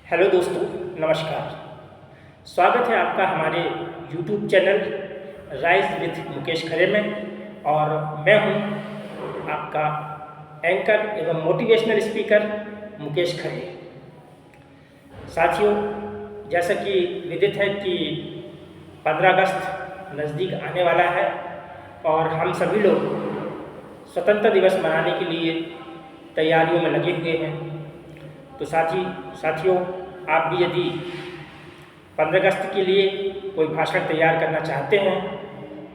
Hello दोस्तों, नमस्कार। स्वागत है आपका हमारे YouTube channel rise with Mukesh Khare में। और मैं हूं आपका एंकर एवं मोटिवेशनल स्पीकर मुकेश खरे। साथियों, जैसा कि विदित है कि 15 अगस्त नज़दीक आने वाला है और हम सभी लोग स्वतंत्रता दिवस मनाने के लिए तैयारियों में लगे हुए हैं। तो साथियों, आप भी यदि 15 अगस्त के लिए कोई भाषण तैयार करना चाहते हैं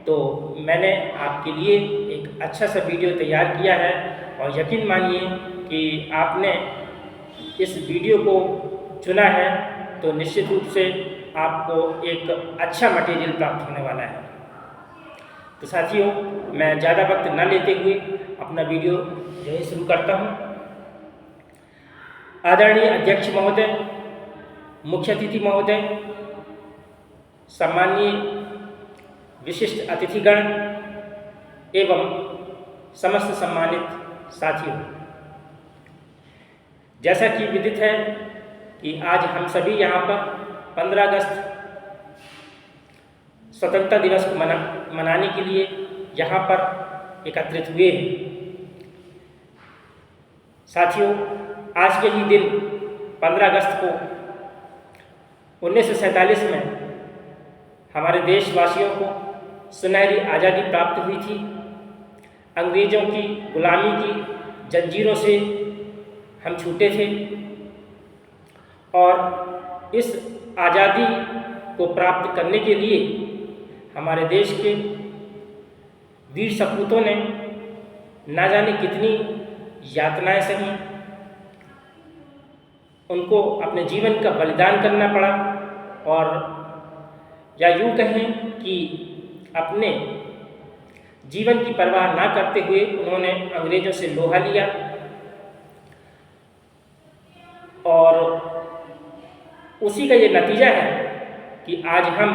तो मैंने आपके लिए एक अच्छा सा वीडियो तैयार किया है। और यकीन मानिए कि आपने इस वीडियो को चुना है तो निश्चित रूप से आपको एक अच्छा मटेरियल प्राप्त होने वाला है। तो साथियों, मैं ज़्यादा वक्त न लेते हुए अपना वीडियो यहीं शुरू करता हूँ। आदरणीय अध्यक्ष महोदय, मुख्य अतिथि महोदय, सम्मानीय विशिष्ट अतिथिगण एवं समस्त सम्मानित साथियों, जैसा कि विदित है कि आज हम सभी यहाँ पर 15 अगस्त स्वतंत्रता दिवस को मनाने के लिए यहाँ पर एकत्रित हुए हैं। साथियों, आज के ही दिन 15 अगस्त को 1947 में हमारे देशवासियों को सुनहरी आज़ादी प्राप्त हुई थी। अंग्रेज़ों की गुलामी की जंजीरों से हम छूटे थे और इस आज़ादी को प्राप्त करने के लिए हमारे देश के वीर सपूतों ने ना जाने कितनी यातनाएं सही, उनको अपने जीवन का बलिदान करना पड़ा। और या यूँ कहें कि अपने जीवन की परवाह ना करते हुए उन्होंने अंग्रेज़ों से लोहा लिया और उसी का ये नतीजा है कि आज हम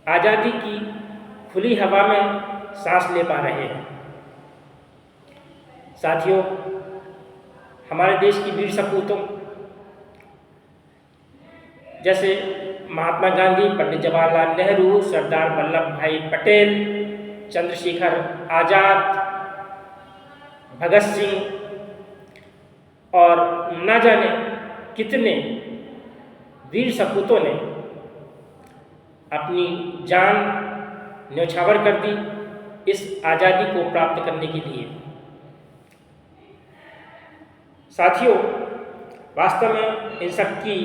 आज़ादी की खुली हवा में सांस ले पा रहे हैं। साथियों, हमारे देश की वीर सपूतों जैसे महात्मा गांधी, पंडित जवाहरलाल नेहरू, सरदार वल्लभ भाई पटेल, चंद्रशेखर आज़ाद, भगत सिंह और न जाने कितने वीर सपूतों ने अपनी जान न्यौछावर कर दी इस आज़ादी को प्राप्त करने के लिए। साथियों, वास्तव में इन सब की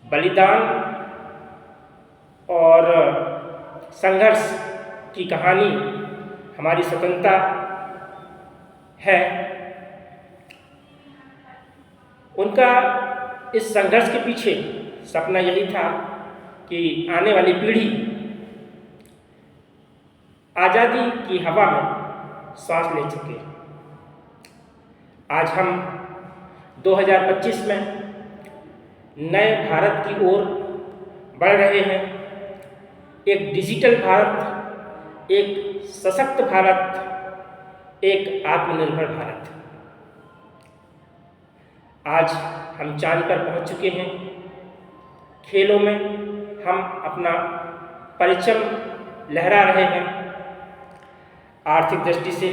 बलिदान और संघर्ष की कहानी हमारी स्वतंत्रता है। उनका इस संघर्ष के पीछे सपना यही था कि आने वाली पीढ़ी आज़ादी की हवा में सांस ले सके। आज हम 2025 में नए भारत की ओर बढ़ रहे हैं। एक डिजिटल भारत, एक सशक्त भारत, एक आत्मनिर्भर भारत। आज हम चांद पर पहुंच चुके हैं। खेलों में हम अपना परचम लहरा रहे हैं। आर्थिक दृष्टि से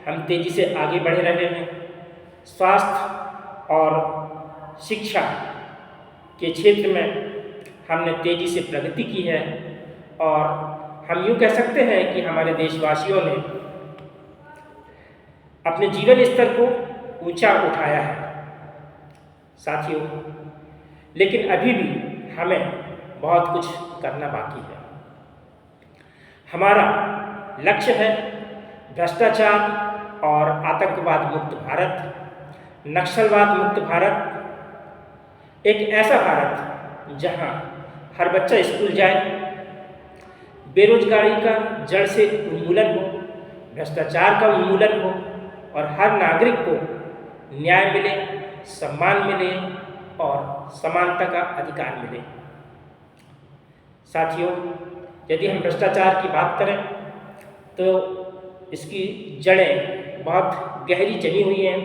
हम तेजी से आगे बढ़ रहे हैं। स्वास्थ्य और शिक्षा के क्षेत्र में हमने तेजी से प्रगति की है और हम यूँ कह सकते हैं कि हमारे देशवासियों ने अपने जीवन स्तर को ऊंचा उठाया है। साथियों, लेकिन अभी भी हमें बहुत कुछ करना बाकी है। हमारा लक्ष्य है भ्रष्टाचार और आतंकवाद मुक्त भारत, नक्सलवाद मुक्त भारत, एक ऐसा भारत जहां हर बच्चा स्कूल जाए, बेरोजगारी का जड़ से उन्मूलन हो, भ्रष्टाचार का उन्मूलन हो और हर नागरिक को न्याय मिले, सम्मान मिले और समानता का अधिकार मिले। साथियों, यदि हम भ्रष्टाचार की बात करें तो इसकी जड़ें बहुत गहरी जमी हुई हैं।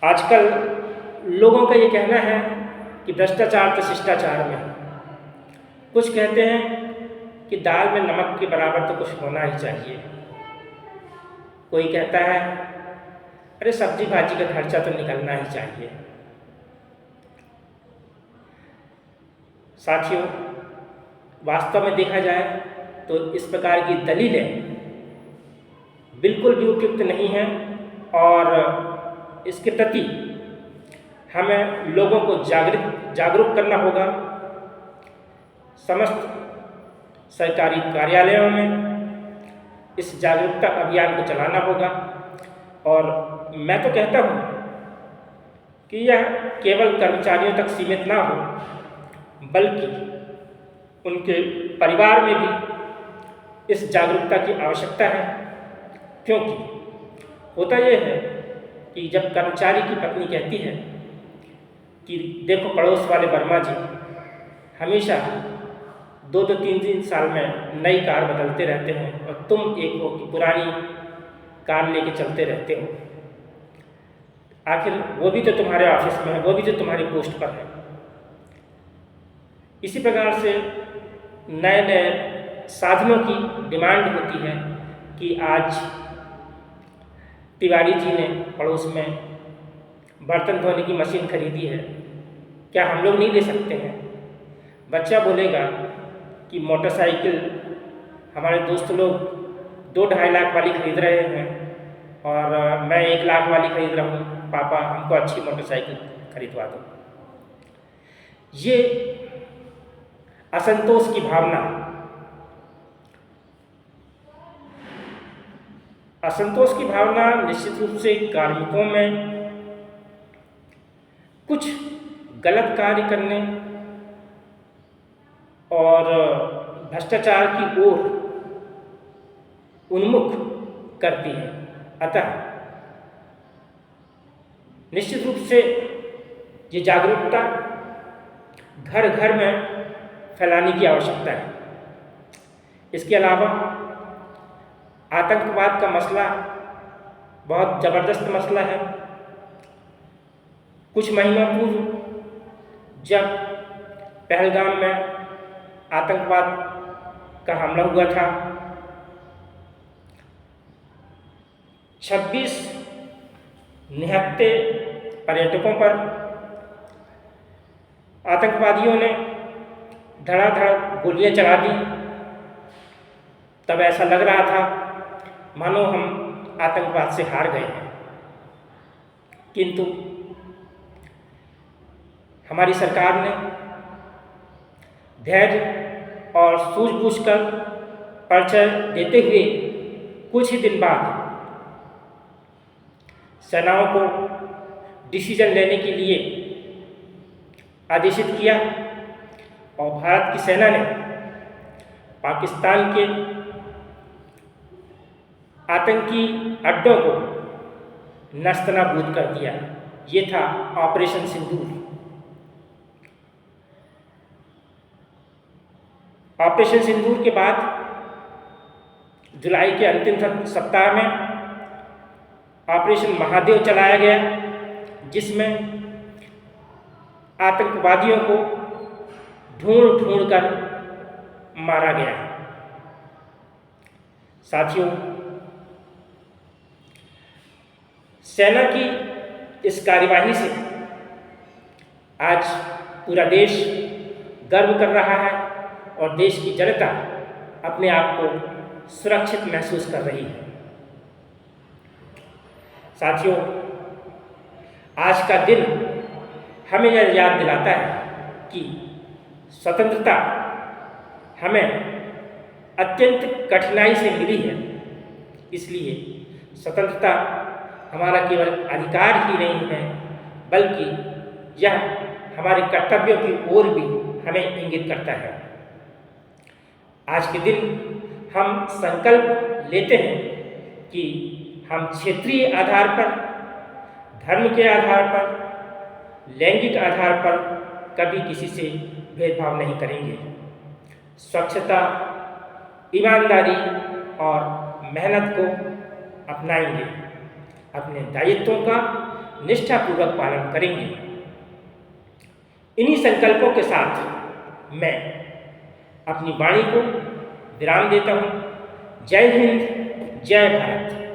आजकल लोगों का ये कहना है कि भ्रष्टाचार तो शिष्टाचार में है। कुछ कहते हैं कि दाल में नमक के बराबर तो कुछ होना ही चाहिए। कोई कहता है अरे सब्जी भाजी का खर्चा तो निकलना ही चाहिए। साथियों, वास्तव में देखा जाए तो इस प्रकार की दलीलें बिल्कुल भी उपयुक्त नहीं हैं और इसके प्रति हमें लोगों को जागरूक करना होगा। समस्त सरकारी कार्यालयों में इस जागरूकता अभियान को चलाना होगा और मैं तो कहता हूँ कि यह केवल कर्मचारियों तक सीमित ना हो, बल्कि उनके परिवार में भी इस जागरूकता की आवश्यकता है। क्योंकि होता यह है कि जब कर्मचारी की पत्नी कहती है कि देखो पड़ोस वाले वर्मा जी हमेशा 2-3 साल में नई कार बदलते रहते हैं और तुम एक हो कि पुरानी कार लेके चलते रहते हो, आखिर वो भी तो तुम्हारे ऑफिस में है, वो भी तो तुम्हारी पोस्ट पर है। इसी प्रकार से नए नए साधनों की डिमांड होती है कि आज तिवारी जी ने पड़ोस में बर्तन धोने की मशीन खरीदी है, क्या हम लोग नहीं ले सकते हैं? बच्चा बोलेगा कि मोटरसाइकिल हमारे दोस्त लोग 2-2.5 लाख वाली खरीद रहे हैं और मैं 1 लाख वाली खरीद रहा हूँ, पापा हमको अच्छी मोटरसाइकिल खरीदवा दो। ये असंतोष की भावना, असंतोष की भावना निश्चित रूप से कार्मिकों में कुछ गलत कार्य करने और भ्रष्टाचार की ओर उन्मुख करती है। अतः निश्चित रूप से ये जागरूकता घर घर में फैलाने की आवश्यकता है। इसके अलावा आतंकवाद का मसला बहुत ज़बरदस्त मसला है। कुछ महीनों पूर्व जब पहलगाम में आतंकवाद का हमला हुआ था, 26 निहत्थे पर्यटकों पर आतंकवादियों ने धड़ाधड़ गोलियां चला दी। तब ऐसा लग रहा था मानो हम आतंकवाद से हार गए हैं, किंतु हमारी सरकार ने धैर्य और सूझबूझ कर परिचय देते हुए कुछ ही दिन बाद सेनाओं को डिसीजन लेने के लिए आदेशित किया और भारत की सेना ने पाकिस्तान के आतंकी अड्डों को नस्तनाबूद कर दिया। ये था ऑपरेशन सिंदूर। ऑपरेशन सिंदूर के बाद जुलाई के अंतिम सप्ताह में ऑपरेशन महादेव चलाया गया, जिसमें आतंकवादियों को ढूंढ ढूंढ कर मारा गया। साथियों, सेना की इस कार्यवाही से आज पूरा देश गर्व कर रहा है और देश की जनता अपने आप को सुरक्षित महसूस कर रही है। साथियों, आज का दिन हमें यह याद दिलाता है कि स्वतंत्रता हमें अत्यंत कठिनाई से मिली है। इसलिए स्वतंत्रता हमारा केवल अधिकार ही नहीं है, बल्कि यह हमारे कर्तव्यों की ओर भी हमें इंगित करता है। आज के दिन हम संकल्प लेते हैं कि हम क्षेत्रीय आधार पर, धर्म के आधार पर, लैंगिक आधार पर कभी किसी से भेदभाव नहीं करेंगे। स्वच्छता, ईमानदारी और मेहनत को अपनाएंगे। अपने दायित्वों का निष्ठापूर्वक पालन करेंगे। इन्हीं संकल्पों के साथ मैं अपनी वाणी को विराम देता हूँ। जय हिंद, जय भारत।